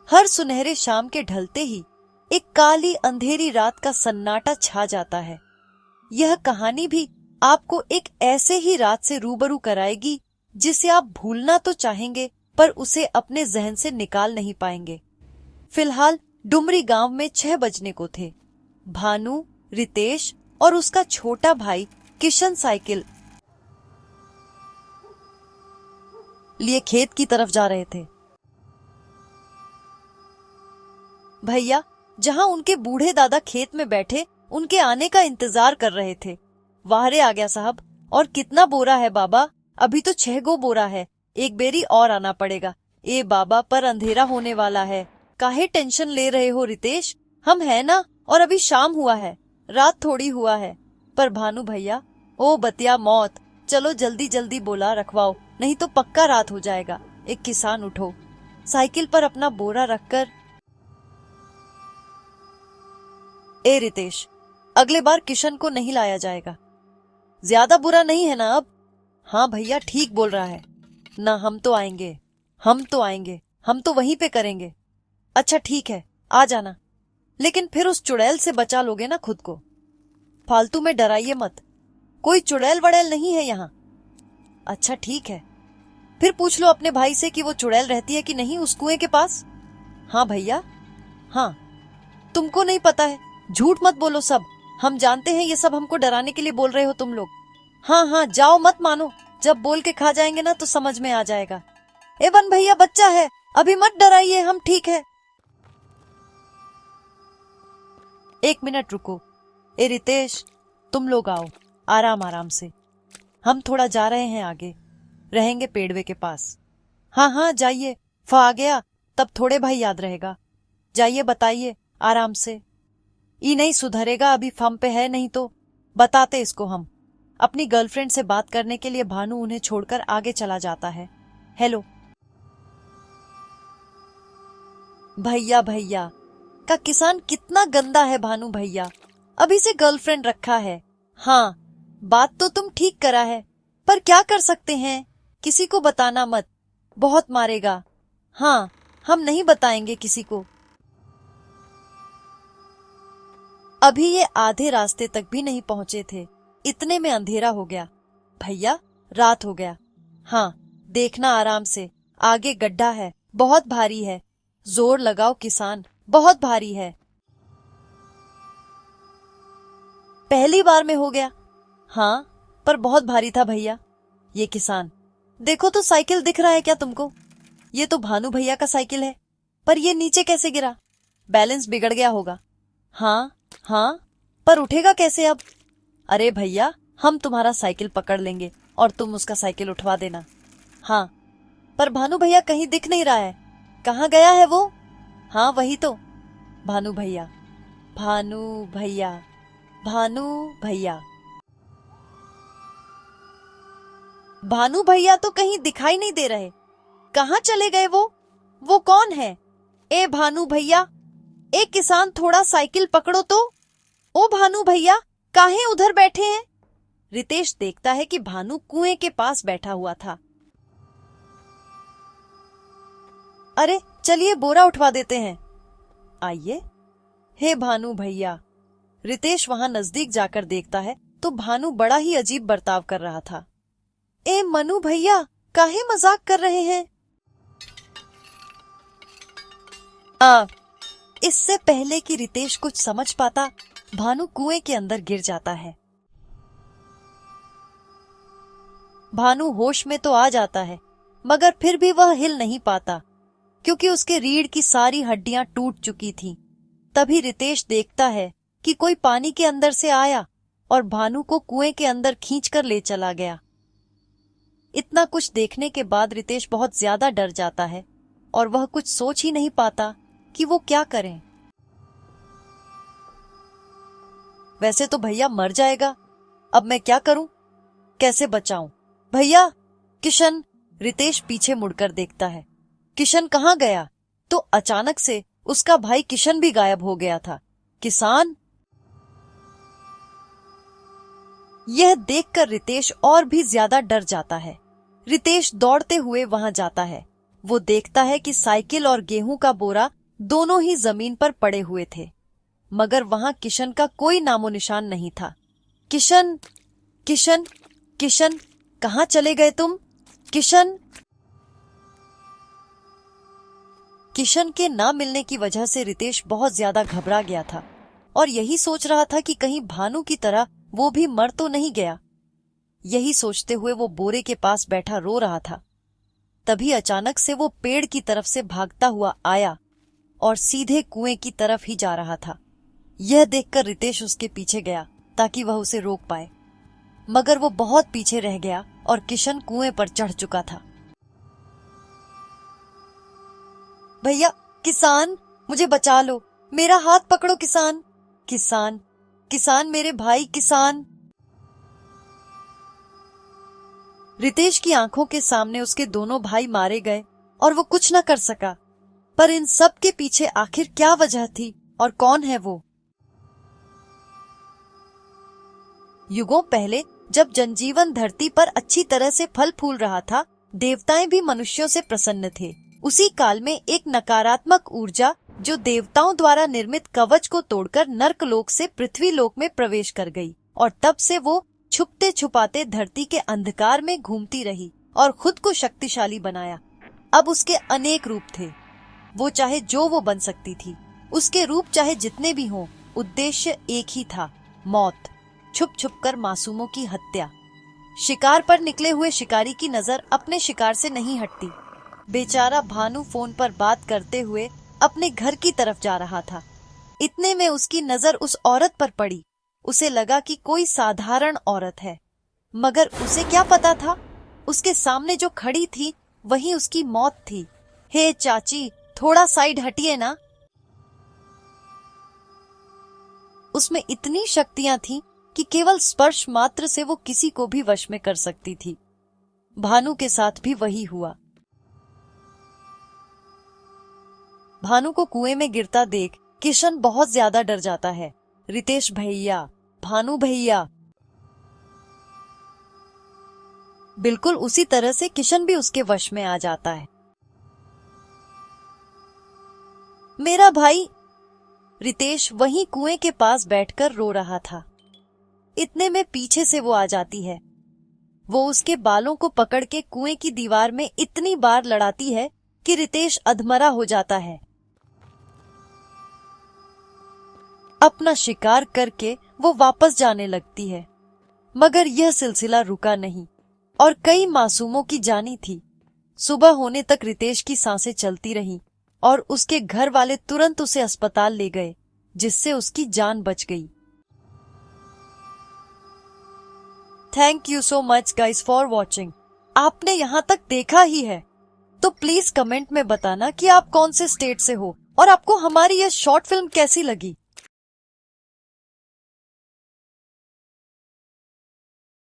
हर सुनहरे शाम के ढलते ही एक काली अंधेरी रात का सन्नाटा छा जाता है। यह कहानी भी आपको एक ऐसे ही रात से रूबरू कराएगी जिसे आप भूलना तो चाहेंगे पर उसे अपने जहन से निकाल नहीं पाएंगे। फिलहाल डुमरी गांव में 6 बजने को थे। भानु, रितेश और उसका छोटा भाई किशन साइकिल लिए खेत की तरफ जा रहे थे। भैया जहां उनके बूढ़े दादा खेत में बैठे उनके आने का इंतजार कर रहे थे। वाहरे आ गया साहब। और कितना बोरा है बाबा? अभी तो 6 गो बोरा है, एक बेरी और आना पड़ेगा। ए बाबा, पर अंधेरा होने वाला है। काहे टेंशन ले रहे हो रितेश? हम है ना, और अभी शाम हुआ है, रात थोड़ी हुआ है। पर भानु भैया, ओ बतिया मौत, चलो जल्दी जल्दी बोला रखवाओ, नहीं तो पक्का रात हो जाएगा। एक किसान उठो, साइकिल पर अपना बोरा रखकर। ए रितेश, अगले बार किशन को नहीं लाया जाएगा। ज्यादा बुरा नहीं है ना अब? हाँ भैया, ठीक बोल रहा है ना। हम तो आएंगे, हम तो वहीं पे करेंगे। अच्छा ठीक है, आ जाना, लेकिन फिर उस चुड़ैल से बचा लोगे ना खुद को। फालतू में डराइए मत, कोई चुड़ैल वड़ैल नहीं है यहाँ। अच्छा ठीक है, फिर पूछ लो अपने भाई से कि वो चुड़ैल रहती है कि नहीं उस कुएं के पास। हाँ भैया, हाँ। तुमको नहीं पता है, झूठ मत बोलो। सब हम जानते हैं, ये सब हमको डराने के लिए बोल रहे हो तुम लोग। हाँ हाँ, जाओ, मत मानो। जब बोल के खा जाएंगे ना तो समझ में आ जाएगा। एवन भैया, बच्चा है, अभी मत डराइए, हम ठीक है। 1 मिनट रुको। ए रितेश, तुम लोग आओ, आराम आराम से। हम थोड़ा जा रहे हैं आगे, रहेंगे पेड़वे के पास। हाँ हाँ जाइए, आ गया तब थोड़े भाई याद रहेगा। जाइए, बताइए आराम से। ई नहीं सुधरेगा, अभी फम पे है, नहीं तो बताते इसको हम। अपनी गर्लफ्रेंड से बात करने के लिए भानु उन्हें छोड़कर आगे चला जाता है। हेलो भैया, भैया का किसान कितना गंदा है भानु भैया, अभी से गर्लफ्रेंड रखा है। हाँ, बात तो तुम ठीक करा है, पर क्या कर सकते हैं, किसी को बताना मत, बहुत मारेगा। हाँ, हम नहीं बताएंगे किसी को। अभी ये आधे रास्ते तक भी नहीं पहुंचे थे, इतने में अंधेरा हो गया। भैया, रात हो गया। हाँ, देखना आराम से, आगे गड्ढा है, बहुत भारी है। जोर लगाओ किसान, बहुत भारी है। पहली बार में हो गया। हाँ, पर बहुत भारी था भैया। ये किसान, देखो तो साइकिल दिख रहा है क्या तुमको? ये तो भानु भैया का साइकिल है, पर ये नीचे कैसे गिरा? बैलेंस बिगड़ गया होगा। हाँ हाँ, पर उठेगा कैसे अब? अरे भैया, हम तुम्हारा साइकिल पकड़ लेंगे और तुम उसका साइकिल उठवा देना। हाँ, पर भानु भैया कहीं दिख नहीं रहा है, कहाँ गया है वो? हाँ वही तो, भानु भैया, भानु भैया, भानु भैया। भानु भैया तो कहीं दिखाई नहीं दे रहे, कहाँ चले गए वो? वो कौन है? ए भानु भैया, ए किसान, थोड़ा साइकिल पकड़ो तो। ओ भानु भैया, काहे उधर बैठे हैं? रितेश देखता है कि भानु कुएं के पास बैठा हुआ था। अरे चलिए बोरा उठवा देते हैं, आइए। हे भानु भैया। रितेश वहां नजदीक जाकर देखता है तो भानु बड़ा ही अजीब बर्ताव कर रहा था। ए मनु भैया, काहे मजाक कर रहे हैं? इससे पहले कि रितेश कुछ समझ पाता, भानु कुएं के अंदर गिर जाता है। भानु होश में तो आ जाता है, मगर फिर भी वह हिल नहीं पाता, क्योंकि उसके रीढ़ की सारी हड्डियां टूट चुकी थीं। तभी रितेश देखता है कि कोई पानी के अंदर से आया और भानु को कुएं के अंदर खींचकर ले चला गया। इतना कुछ देखने के बाद रितेश बहुत ज्यादा डर जाता है और वह कुछ सोच ही नहीं पाता कि वो क्या करें। वैसे तो भैया मर जाएगा, अब मैं क्या करूं, कैसे बचाऊं? भैया, किशन। रितेश पीछे मुड़कर देखता है, किशन कहाँ गया? तो अचानक से उसका भाई किशन भी गायब हो गया था। किसान। यह देखकर रितेश और भी ज्यादा डर जाता है। रितेश दौड़ते हुए वहां जाता है। वो देखता है कि साइकिल और गेहूं का बोरा दोनों ही जमीन पर पड़े हुए थे, मगर वहां किशन का कोई नामो निशान नहीं था। किशन, किशन, किशन, कहाँ चले गए तुम? किशन। किशन के ना मिलने की वजह से रितेश बहुत ज्यादा घबरा गया था और यही सोच रहा था कि कहीं भानु की तरह वो भी मर तो नहीं गया। यही सोचते हुए वो बोरे के पास बैठा रो रहा था। तभी अचानक से वो पेड़ की तरफ से भागता हुआ आया और सीधे कुएं की तरफ ही जा रहा था। यह देखकर रितेश उसके पीछे गया ताकि वह उसे रोक पाए, मगर वो बहुत पीछे रह गया और किशन कुएं पर चढ़ चुका था। भैया, किसान, मुझे बचा लो, मेरा हाथ पकड़ो किसान, किसान, किसान, मेरे भाई किसान। रितेश की आंखों के सामने उसके दोनों भाई मारे गए और वो कुछ न कर सका। पर इन सब के पीछे आखिर क्या वजह थी और कौन है वो? युगों पहले जब जनजीवन धरती पर अच्छी तरह से फल फूल रहा था, देवताएं भी मनुष्यों से प्रसन्न थे। उसी काल में एक नकारात्मक ऊर्जा जो देवताओं द्वारा निर्मित कवच को तोड़कर नर्कलोक से पृथ्वी लोक में प्रवेश कर गई और तब से वो छुपते छुपाते धरती के अंधकार में घूमती रही और खुद को शक्तिशाली बनाया। अब उसके अनेक रूप थे, वो चाहे जो वो बन सकती थी। उसके रूप चाहे जितने भी हों, उद्देश्य एक ही था, मौत, छुप छुप कर मासूमों की हत्या। शिकार पर निकले हुए शिकारी की नजर अपने शिकार से नहीं हटती। बेचारा भानु फोन पर बात करते हुए अपने घर की तरफ जा रहा था। इतने में उसकी नजर उस औरत पर पड़ी। उसे लगा कि कोई साधारण औरत है, मगर उसे क्या पता था उसके सामने जो खड़ी थी वही उसकी मौत थी। हे चाची, थोड़ा साइड हटिए ना। उसमें इतनी शक्तियां थीं कि केवल स्पर्श मात्र से वो किसी को भी वश में कर सकती थी। भानु के साथ भी वही हुआ। भानु को कुएं में गिरता देख किशन बहुत ज्यादा डर जाता है। रितेश भैया, भानु भैया। बिल्कुल उसी तरह से किशन भी उसके वश में आ जाता है। मेरा भाई। रितेश वहीं कुएं के पास बैठकर रो रहा था। इतने में पीछे से वो आ जाती है। वो उसके बालों को पकड़ के कुएं की दीवार में इतनी बार लड़ाती है कि रितेश अधमरा हो जाता है। अपना शिकार करके वो वापस जाने लगती है, मगर यह सिलसिला रुका नहीं और कई मासूमों की जानी थी। सुबह होने तक रितेश की सांसें चलती रहीं और उसके घर वाले तुरंत उसे अस्पताल ले गए, जिससे उसकी जान बच गई। Thank you so much guys for watching. आपने यहाँ तक देखा ही है तो प्लीज कमेंट में बताना कि आप कौन से स्टेट से हो और आपको हमारी यह शॉर्ट फिल्म कैसी लगी।